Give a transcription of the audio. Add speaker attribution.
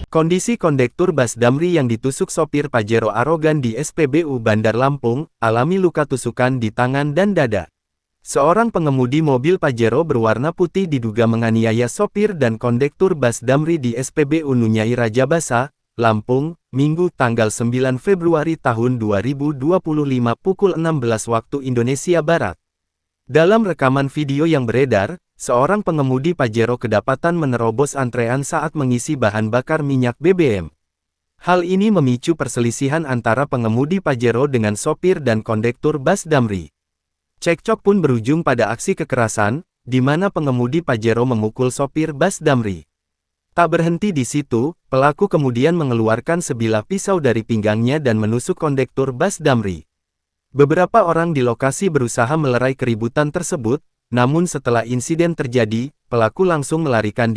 Speaker 1: Kondisi kondektur bus Damri yang ditusuk sopir Pajero arogan di SPBU Bandar Lampung, alami luka tusukan di tangan dan dada. Seorang pengemudi mobil Pajero berwarna putih diduga menganiaya sopir dan kondektur bus Damri di SPBU Nunyai Rajabasa, Lampung, Minggu tanggal 9 Februari tahun 2025 pukul 16 waktu Indonesia Barat. Dalam rekaman video yang beredar, seorang pengemudi Pajero kedapatan menerobos antrean saat mengisi bahan bakar minyak BBM. Hal ini memicu perselisihan antara pengemudi Pajero dengan sopir dan kondektur bus Damri. Cekcok pun berujung pada aksi kekerasan, di mana pengemudi Pajero memukul sopir bus Damri. Tak berhenti di situ, pelaku kemudian mengeluarkan sebilah pisau dari pinggangnya dan menusuk kondektur bus Damri. Beberapa orang di lokasi berusaha melerai keributan tersebut, namun setelah insiden terjadi, pelaku langsung melarikan diri.